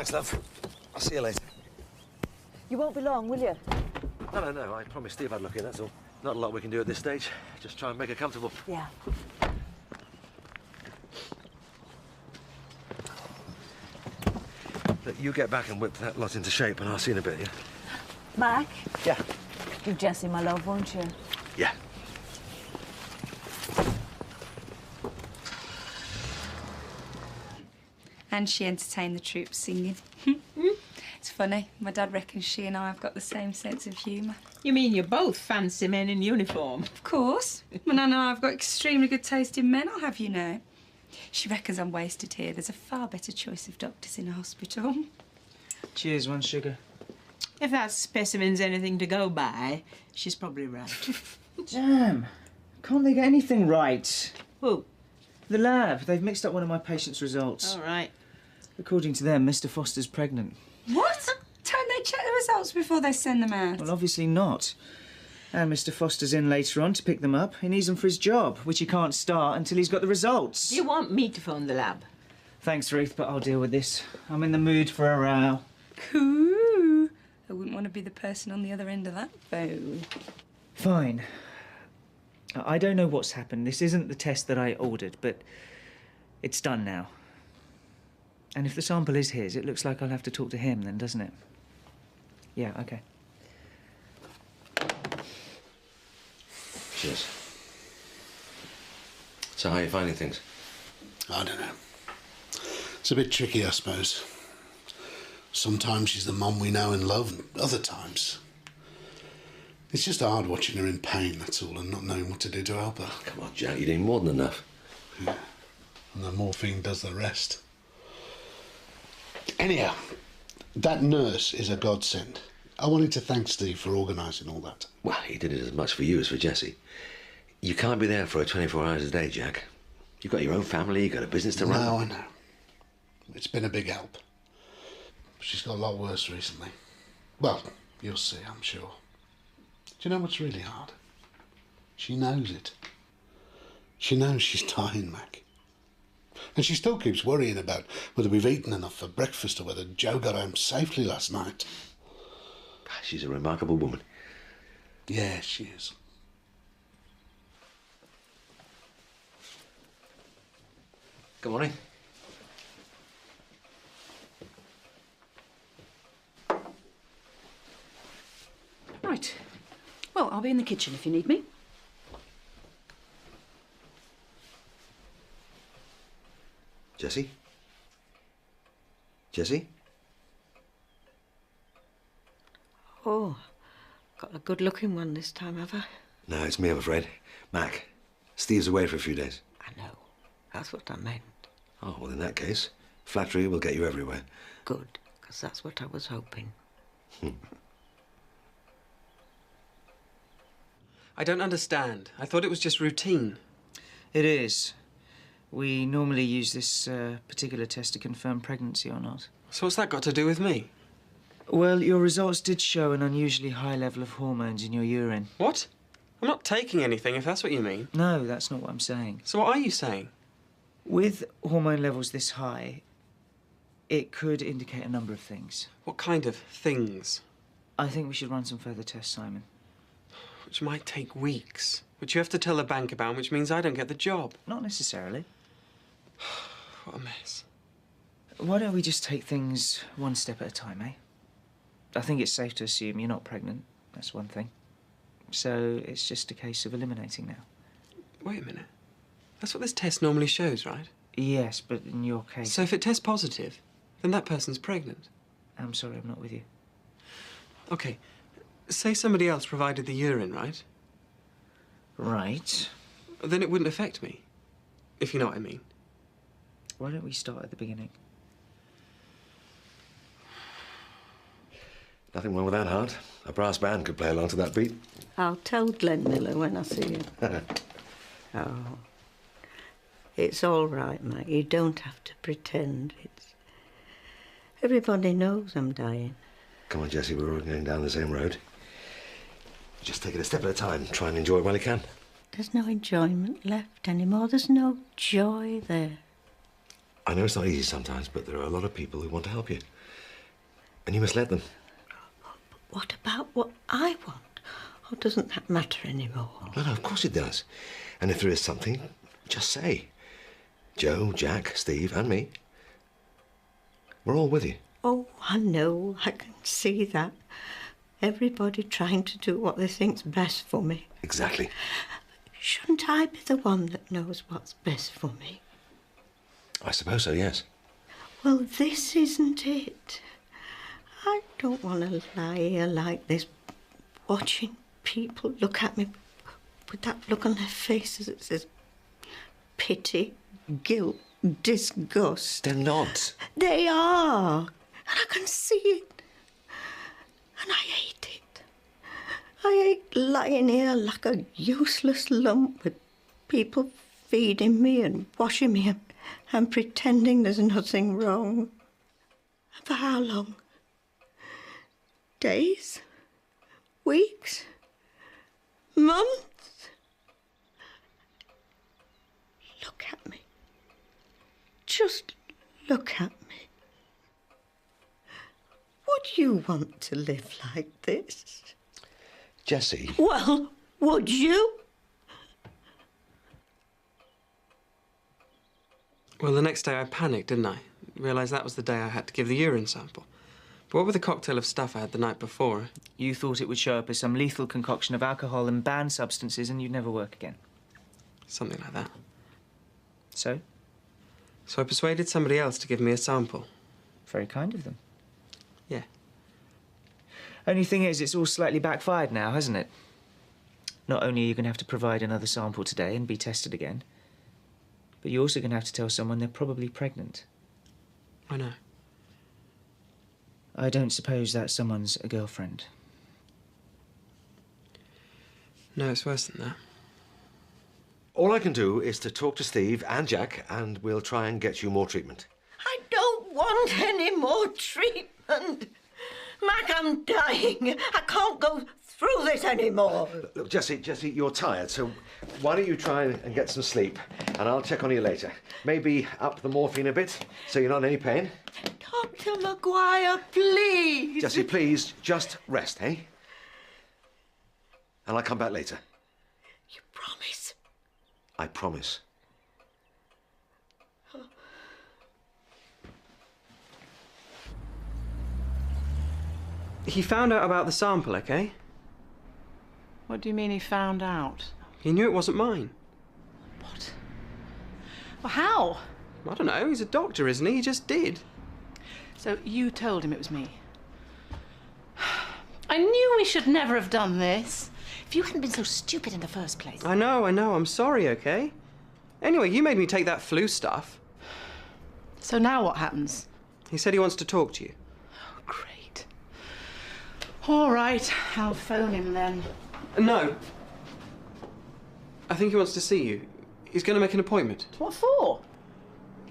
Thanks, love. I'll see you later. You won't be long, will you? No. I promised Steve I'd look in, that's all. Not a lot we can do at this stage. Just try and make her comfortable. Yeah. Look, you get back and whip that lot into shape, and I'll see you in a bit, yeah? Mac? Yeah. Give Jessie my love, won't you? Yeah. And she entertained the troops singing. It's funny. My dad reckons she and I have got the same sense of humour. You mean you're both fancy men in uniform? Of course. My nan and I have got extremely good taste in men, I'll have you know. She reckons I'm wasted here. There's a far better choice of doctors in a hospital. Cheers, one sugar. If that specimen's anything to go by, she's probably right. Damn. Can't they get anything right? Who? The lab. They've mixed up one of my patient's results. All right. According to them, Mr. Foster's pregnant. What? Don't they check the results before they send them out? Well, obviously not. And Mr. Foster's in later on to pick them up. He needs them for his job, which he can't start until he's got the results. Do you want me to phone the lab? Thanks, Ruth, but I'll deal with this. I'm in the mood for a row. Cool. I wouldn't want to be the person on the other end of that phone. Fine. I don't know what's happened. This isn't the test that I ordered, but it's done now. And if the sample is his, it looks like I'll have to talk to him then, doesn't it? Yeah, OK. Cheers. So how are you finding things? I don't know. It's a bit tricky, I suppose. Sometimes she's the mum we know and love, and other times it's just hard watching her in pain, that's all, and not knowing what to do to help her. Come on, Jack, you're doing more than enough. Yeah. And the morphine does the rest. Anyhow, that nurse is a godsend. I wanted to thank Steve for organising all that. Well, he did it as much for you as for Jessie. You can't be there for her 24 hours a day, Jack. You've got your own family, you've got a business to run. No, I know. It's been a big help. She's got a lot worse recently. Well, you'll see, I'm sure. Do you know what's really hard? She knows it. She knows she's dying, Mac. And she still keeps worrying about whether we've eaten enough for breakfast or whether Joe got home safely last night. She's a remarkable woman. Yeah, she is. Good morning. Right. Well, I'll be in the kitchen if you need me. Jessie? Jessie? Oh, got a good-looking one this time, have I? No, it's me, I'm afraid. Mac. Steve's away for a few days. I know. That's what I meant. Oh, well, in that case, flattery will get you everywhere. Good, because that's what I was hoping. I don't understand. I thought it was just routine. It is. We normally use this particular test to confirm pregnancy or not. So what's that got to do with me? Well, your results did show an unusually high level of hormones in your urine. What? I'm not taking anything, if that's what you mean. No, that's not what I'm saying. So what are you saying? With hormone levels this high, it could indicate a number of things. What kind of things? I think we should run some further tests, Simon. Which might take weeks. Which you have to tell the bank about, which means I don't get the job. Not necessarily. What a mess. Why don't we just take things one step at a time, eh? I think it's safe to assume you're not pregnant. That's one thing. So it's just a case of eliminating now. Wait a minute. That's what this test normally shows, right? Yes, but in your case... So if it tests positive, then that person's pregnant. I'm sorry, I'm not with you. OK. Say somebody else provided the urine, right? Right. Then it wouldn't affect me, if you know what I mean. Why don't we start at the beginning? Nothing wrong with that, Hart. A brass band could play along to that beat. I'll tell Glenn Miller when I see him. Oh. It's all right, Mike. You don't have to pretend. Everybody knows I'm dying. Come on, Jessie, we're all going down the same road. Just take it a step at a time. Try and enjoy it while you can. There's no enjoyment left anymore. There's no joy there. I know it's not easy sometimes, but there are a lot of people who want to help you. And you must let them. What about what I want? Or doesn't that matter anymore? No, of course it does. And if there is something, just say. Joe, Jack, Steve and me. We're all with you. Oh, I know. I can see that. Everybody trying to do what they think's best for me. Exactly. Shouldn't I be the one that knows what's best for me? I suppose so, yes. Well, this isn't it. I don't want to lie here like this, watching people look at me with that look on their faces that says pity, guilt, disgust. They're not. They are. And I can see it. And I hate it. I hate lying here like a useless lump with people feeding me and washing me and pretending there's nothing wrong. And for how long? Days? Weeks? Months? Look at me. Just look at me. Would you want to live like this? Jessie. Well, would you? Well, the next day I panicked, didn't I? Realised that was the day I had to give the urine sample. But what with the cocktail of stuff I had the night before? You thought it would show up as some lethal concoction of alcohol and banned substances and you'd never work again. Something like that. So? So I persuaded somebody else to give me a sample. Very kind of them. Yeah. Only thing is, it's all slightly backfired now, hasn't it? Not only are you going to have to provide another sample today and be tested again, but you're also going to have to tell someone they're probably pregnant. I know. I don't suppose that someone's a girlfriend. No, it's worse than that. All I can do is to talk to Steve and Jack, and we'll try and get you more treatment. I don't want any more treatment. Mac, I'm dying. I can't go through this anymore. Look, Jessie, you're tired, so why don't you try and get some sleep, and I'll check on you later. Maybe up the morphine a bit, so you're not in any pain. Dr. Maguire, please. Jessie, please, just rest, eh? And I'll come back later. You promise? I promise. He found out about the sample, okay? What do you mean he found out? He knew it wasn't mine. What? Well, how? I don't know, he's a doctor, isn't he? He just did. So you told him it was me? I knew we should never have done this. If you hadn't been so stupid in the first place. I know, I'm sorry, okay? Anyway, you made me take that flu stuff. So now what happens? He said he wants to talk to you. Oh, great. All right, I'll phone him then. No. I think he wants to see you. He's going to make an appointment. What for?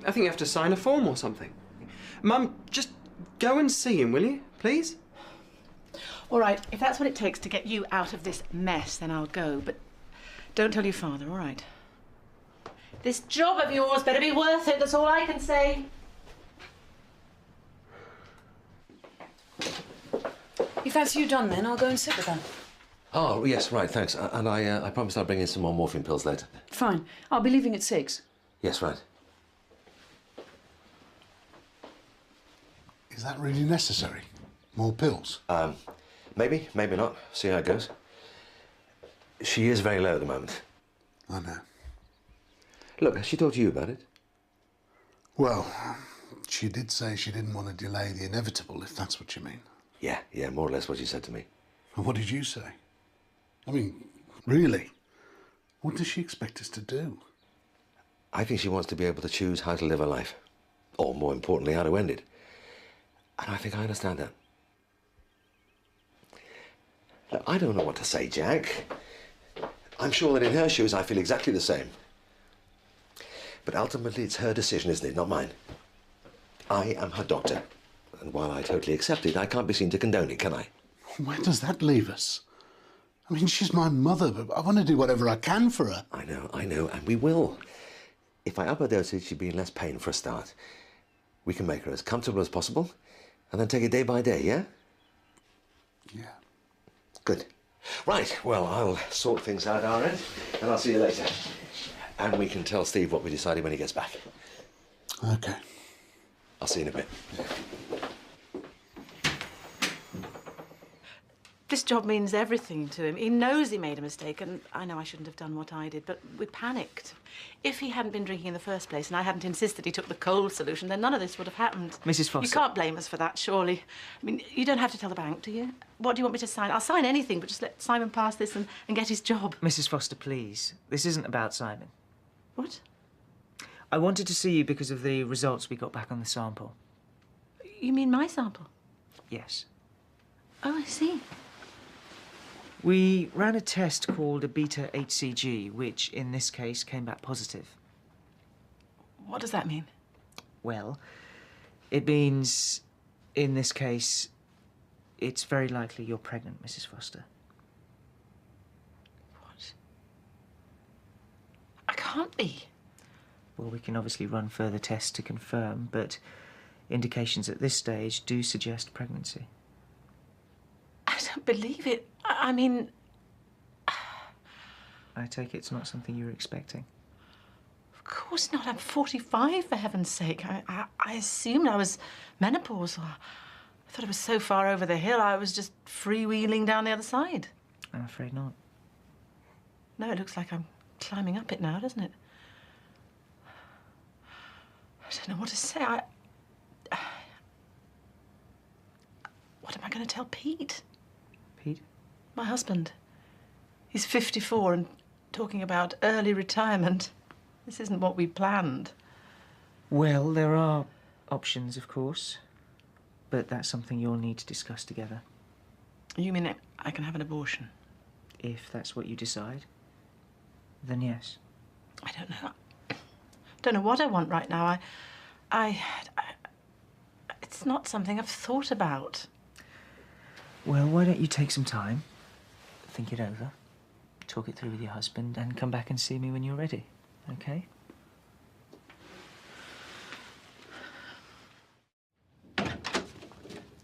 I think you have to sign a form or something. Mum, just go and see him, will you, please? All right, if that's what it takes to get you out of this mess, then I'll go. But don't tell your father, all right? This job of yours better be worth it, that's all I can say. You fancy you done then? I'll go and sit with her. Oh, yes, right, thanks. And I promised I'd bring in some more morphine pills later. Fine. I'll be leaving at 6. Yes, right. Is that really necessary? More pills? Maybe, maybe not. See how it goes. She is very low at the moment. I know. Look, has she talked to you about it? Well, she did say she didn't want to delay the inevitable, if that's what you mean. Yeah, more or less what she said to me. And what did you say? I mean, really? What does she expect us to do? I think she wants to be able to choose how to live her life. Or, more importantly, how to end it. And I think I understand that. Look, I don't know what to say, Jack. I'm sure that in her shoes I feel exactly the same. But ultimately it's her decision, isn't it? Not mine. I am her doctor. And while I totally accept it, I can't be seen to condone it, can I? Where does that leave us? I mean, she's my mother, but I want to do whatever I can for her. I know, and we will. If I up her dosage, she'd be in less pain for a start. We can make her as comfortable as possible, And then take it day by day, yeah? Yeah. Good. Right, well, I'll sort things out our end, and I'll see you later. And we can tell Steve what we decided when he gets back. Okay. I'll see you in a bit. This job means everything to him. He knows he made a mistake, and I know I shouldn't have done what I did, but we panicked. If he hadn't been drinking in the first place and I hadn't insisted he took the cold solution, then none of this would have happened. Mrs. Foster. You can't blame us for that, surely. I mean, you don't have to tell the bank, do you? What do you want me to sign? I'll sign anything, but just let Simon pass this and get his job. Mrs. Foster, please. This isn't about Simon. What? I wanted to see you because of the results we got back on the sample. You mean my sample? Yes. Oh, I see. We ran a test called a beta-HCG, which in this case came back positive. What does that mean? Well, it means, in this case, it's very likely you're pregnant, Mrs. Foster. What? I can't be. Well, we can obviously run further tests to confirm, but indications at this stage do suggest pregnancy. I don't believe it. I mean... I take it's not something you were expecting. Of course not. I'm 45, for heaven's sake. I assumed I was menopausal. I thought it was so far over the hill, I was just freewheeling down the other side. I'm afraid not. No, it looks like I'm climbing up it now, doesn't it? I don't know what to say. What am I going to tell Pete? Pete? My husband. He's 54 and talking about early retirement. This isn't what we planned. Well, there are options, of course. But that's something you'll need to discuss together. You mean I can have an abortion? If that's what you decide, then yes. I don't know. Don't know what I want right now. It's not something I've thought about. Well, why don't you take some time, think it over, talk it through with your husband, and come back and see me when you're ready, okay?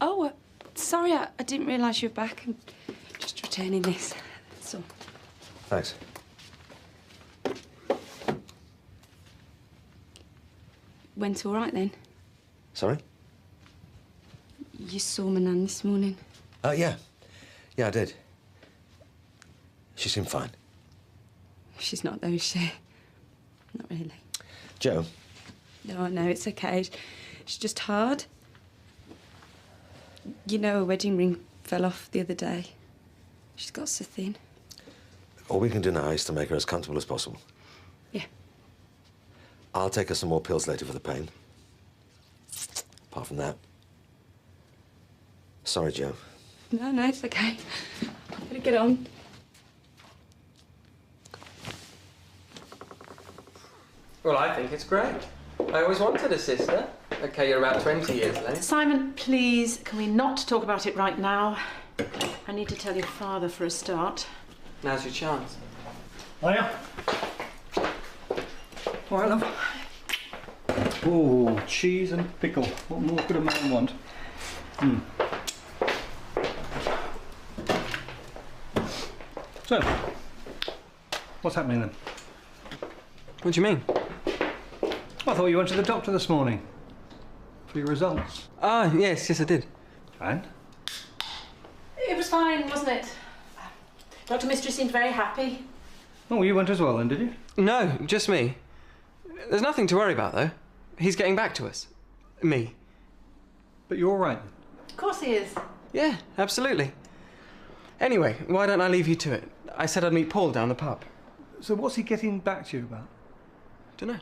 Oh, sorry, I didn't realise you were back. I'm just returning this, that's all. Thanks. Went all right then? Sorry? You saw my nan this morning? Yeah. Yeah, I did. She seemed fine. She's not though, is she? Not really. Joe? No, it's okay. She's just hard. You know, her wedding ring fell off the other day. She's got so thin. All we can do now is to make her as comfortable as possible. Yeah. I'll take her some more pills later for the pain. Apart from that... Sorry, Joe. No, it's okay. I better get on. Well, I think it's great. I always wanted a sister. OK, you're about 20 years late. Simon, please, can we not talk about it right now? I need to tell your father for a start. Now's your chance. Hiya. All right, love. Oh, cheese and pickle. What more could a man want? So, what's happening then? What do you mean? I thought you went to the doctor this morning for your results. Ah, yes, I did. And? It was fine, wasn't it? Dr. Mystery seemed very happy. Oh, you went as well then, did you? No, just me. There's nothing to worry about, though. He's getting back to us. Me. But you're all right then? Of course he is. Yeah, absolutely. Anyway, why don't I leave you to it? I said I'd meet Paul down the pub. So what's he getting back to you about? Dunno.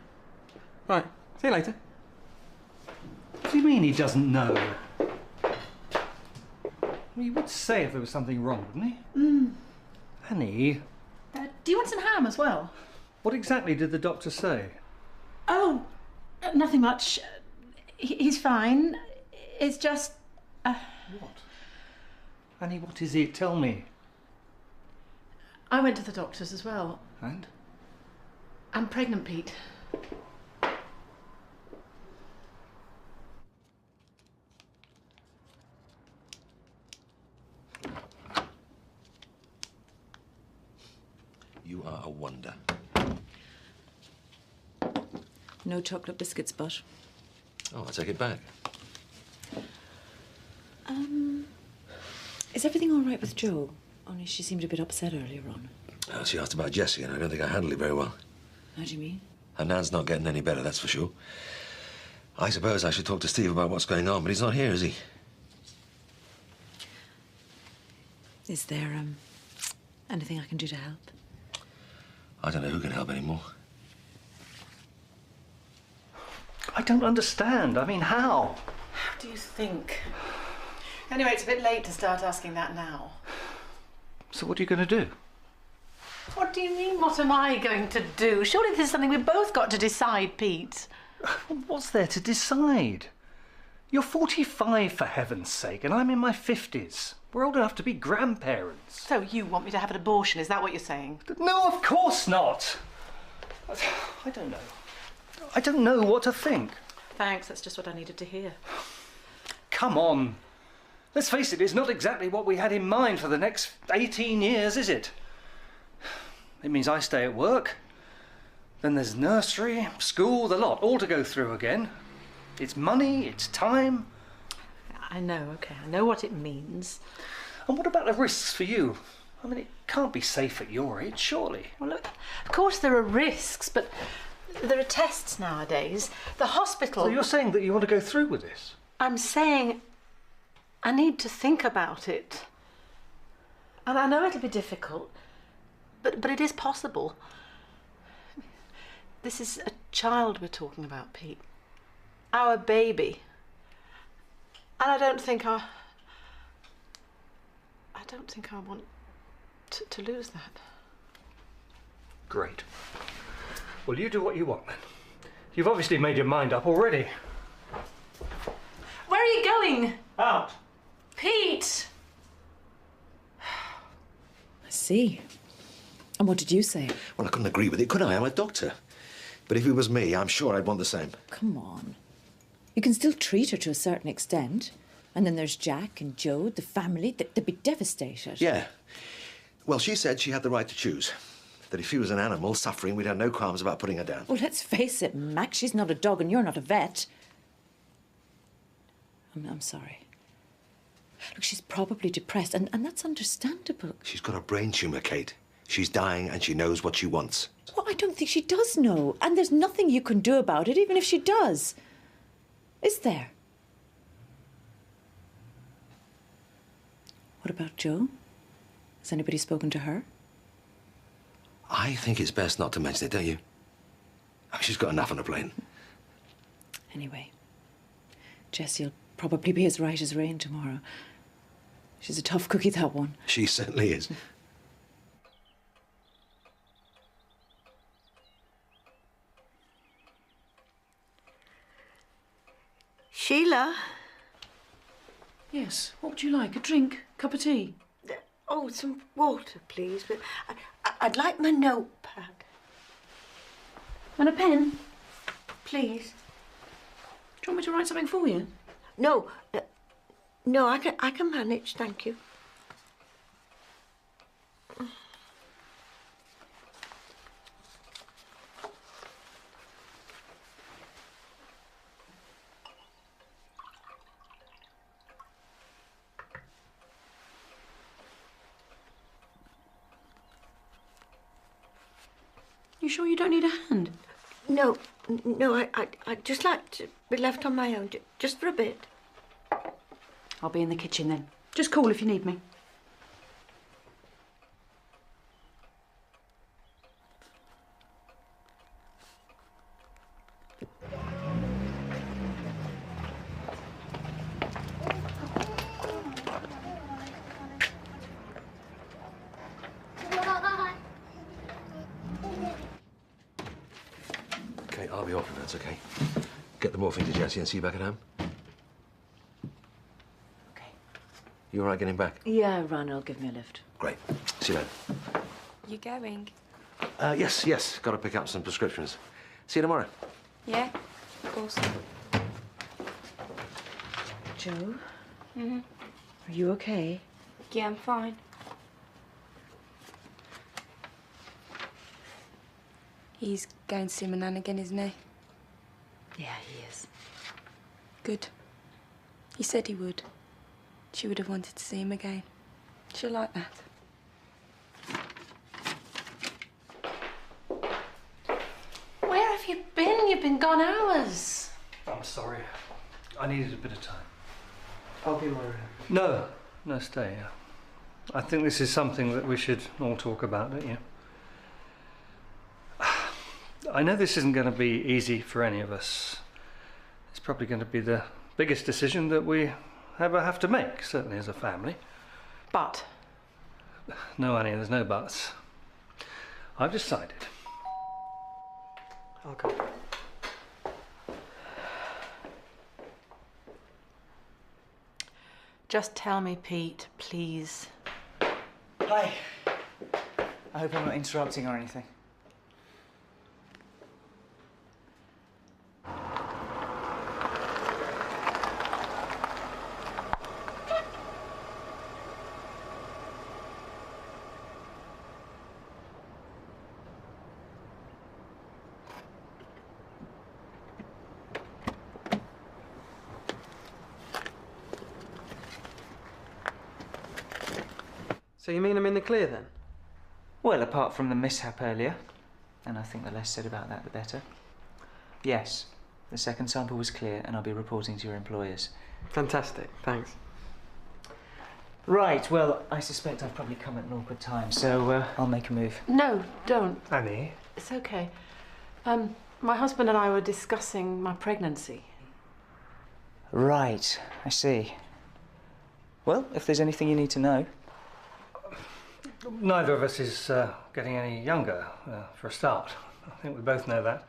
Right, see you later. What do you mean he doesn't know? Well, he would say if there was something wrong, wouldn't he? Annie, Do you want some ham as well? what exactly did the doctor say? Oh, nothing much. He's fine. It's just... What? Annie, what is it? Tell me. I went to the doctor's as well. And? I'm pregnant, Pete. You are a wonder. No chocolate biscuits, but. Oh, I take it back. Is everything all right with Jo? Only she seemed a bit upset earlier on. Oh, she asked about Jessie, and I don't think I handled it very well. How do you mean? Her nan's not getting any better, that's for sure. I suppose I should talk to Steve about what's going on, but he's not here, is he? Is there, anything I can do to help? I don't know who can help anymore. I don't understand. I mean, how? How do you think? Anyway, it's a bit late to start asking that now. So what are you going to do? What do you mean, what am I going to do? Surely this is something we've both got to decide, Pete. What's there to decide? You're 45, for heaven's sake, and I'm in my 50s. We're old enough to be grandparents. So you want me to have an abortion, is that what you're saying? No, of course not. I don't know. I don't know what to think. Thanks, that's just what I needed to hear. Come on. Let's face it, it's not exactly what we had in mind for the next 18 years, is it? It means I stay at work. Then there's nursery, school, the lot, all to go through again. It's money, it's time. I know, OK, I know what it means. And what about the risks for you? I mean, it can't be safe at your age, surely. Well, look, of course there are risks, but there are tests nowadays. The hospital... So you're saying that you want to go through with this? I'm saying I need to think about it. And I know it'll be difficult, but it is possible. This is a child we're talking about, Pete. Our baby. And I don't think I want to lose that. Great. Well, you do what you want then. You've obviously made your mind up already. Where are you going? Out. Pete! I see. And what did you say? Well, I couldn't agree with it, could I? I'm a doctor. But if it was me, I'm sure I'd want the same. Come on. You can still treat her to a certain extent. And then there's Jack and Jo, the family. They'd be devastated. Yeah. Well, she said she had the right to choose. That if she was an animal suffering, we'd have no qualms about putting her down. Well, let's face it, Max, she's not a dog and you're not a vet. I'm sorry. Look, she's probably depressed, and that's understandable. She's got a brain tumour, Kate. She's dying and she knows what she wants. Well, I don't think she does know. And there's nothing you can do about it, even if she does. Is there? What about Jo? Has anybody spoken to her? I think it's best not to mention it, don't you? I mean, she's got enough on her plate. Anyway, Jessie'll probably be as right as rain tomorrow. She's a tough cookie, that one. She certainly is. Sheila? Yes, what would you like? A drink? Cup of tea? Oh, some water, please. But I'd like my notepad. And a pen? Please. Do you want me to write something for you? No, no, I can manage, thank you. You sure you don't need a hand? No, I'd just like to be left on my own, just for a bit. I'll be in the kitchen then. Just call if you need me. Okay, I'll be off if that's okay. Get the morphine to Jessie and see you back at home. Okay. You all right getting back? Yeah, Ron will give me a lift. Great. See you later. You going? Yes. Got to pick up some prescriptions. See you tomorrow. Yeah, of course. Jo? Mm-hmm. Are you okay? Yeah, I'm fine. He's going to see my nan again, isn't he? Yeah, he is. Good. He said he would. She would have wanted to see him again. She'll like that. Where have you been? You've been gone hours. I'm sorry. I needed a bit of time. I'll be in my room. No, stay. I think this is something that we should all talk about, don't you? I know this isn't going to be easy for any of us. It's probably going to be the biggest decision that we ever have to make, certainly as a family. But? No, Annie, there's no buts. I've decided. I'll go. Just tell me, Pete, please. Hi. I hope I'm not interrupting or anything. So you mean I'm in the clear then? Well, apart from the mishap earlier, and I think the less said about that, the better. Yes, the second sample was clear, and I'll be reporting to your employers. Fantastic, thanks. Right, well, I suspect I've probably come at an awkward time, so I'll make a move. No, don't. Annie? It's okay. My husband and I were discussing my pregnancy. Right, I see. Well, if there's anything you need to know. Neither of us is getting any younger, for a start. I think we both know that.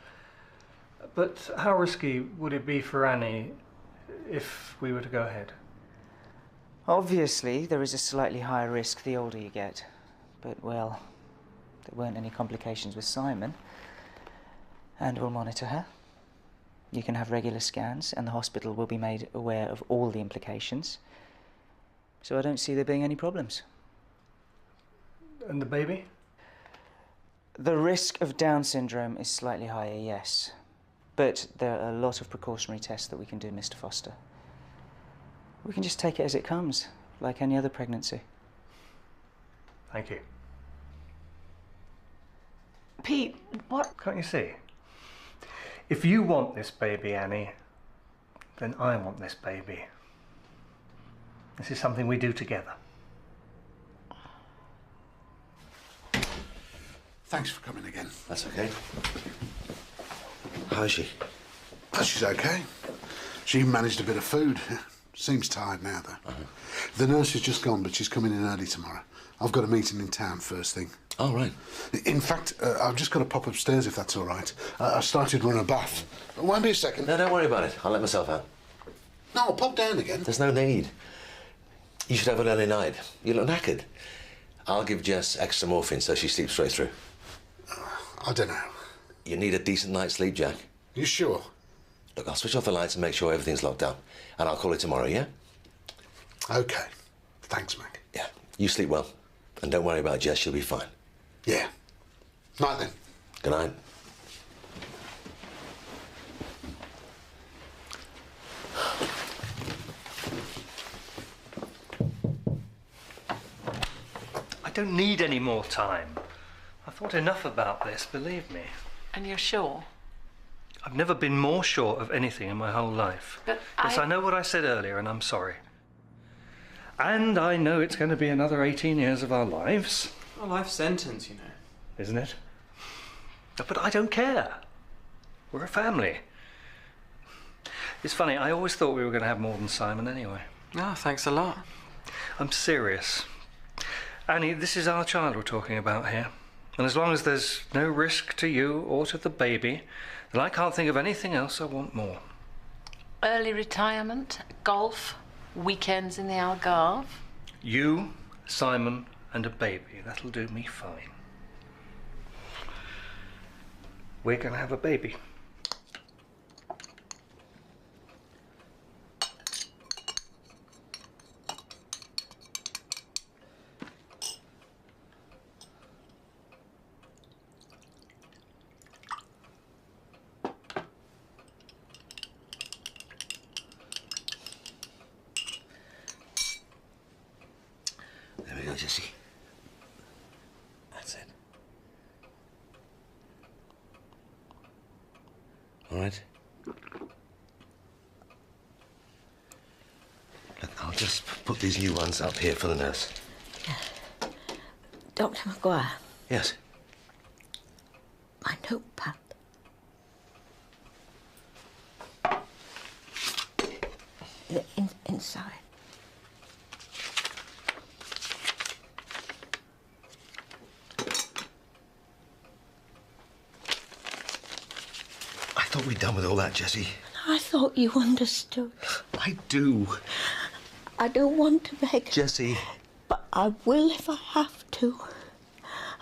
But how risky would it be for Annie if we were to go ahead? Obviously, there is a slightly higher risk the older you get. But, well, there weren't any complications with Simon. And we'll monitor her. You can have regular scans, and the hospital will be made aware of all the implications. So I don't see there being any problems. And the baby? The risk of Down syndrome is slightly higher, yes. But there are a lot of precautionary tests that we can do, Mr. Foster. We can just take it as it comes, like any other pregnancy. Thank you. Pete, what? Can't you see? If you want this baby, Annie, then I want this baby. This is something we do together. Thanks for coming again. That's okay. How is she? Oh, she's okay. She even managed a bit of food. Seems tired now, though. The nurse has just gone, but she's coming in early tomorrow. I've got a meeting in town first thing. Oh, right. In fact, I've just got to pop upstairs if that's all right. I started to run a bath. Won't be a second. No, don't worry about it. I'll let myself out. No, I'll pop down again. There's no need. You should have an early night. You look knackered. I'll give Jess extra morphine so she sleeps straight through. I don't know. You need a decent night's sleep, Jack. You sure? Look, I'll switch off the lights and make sure everything's locked up. And I'll call you tomorrow, yeah? OK. Thanks, Mac. Yeah. You sleep well. And don't worry about Jess. She'll be fine. Yeah. Night then. Good night. I don't need any more time. I thought enough about this, believe me. And you're sure? I've never been more sure of anything in my whole life. But yes, I know what I said earlier, and I'm sorry. And I know it's going to be another 18 years of our lives. A life sentence, you know. Isn't it? But I don't care. We're a family. It's funny, I always thought we were going to have more than Simon anyway. Oh, thanks a lot. I'm serious. Annie, this is our child we're talking about here. And as long as there's no risk to you or to the baby, then I can't think of anything else I want more. Early retirement, golf, weekends in the Algarve. You, Simon, and a baby. That'll do me fine. We're going to have a baby. There we go, Jessie. That's it. All right? Look, I'll just put these new ones up here for the nurse. Dr. Maguire, Yes. my notepad. Inside. I thought we'd done with all that, Jessie. I thought you understood. I do. I don't want to beg. Jessie. But I will if I have to.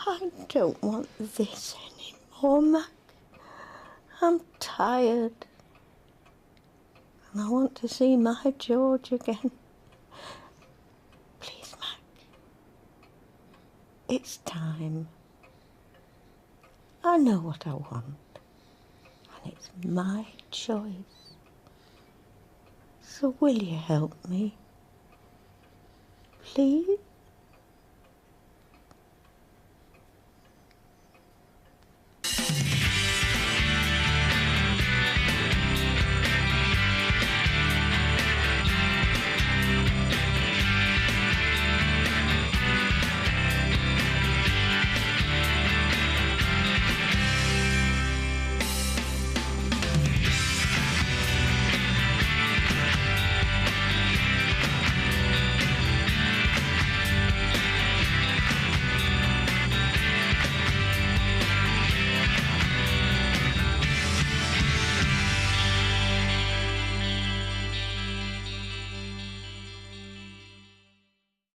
I don't want this anymore, Mac. I'm tired. And I want to see my George again. Please, Mac. It's time. I know what I want. And it's my choice. So will you help me? Please?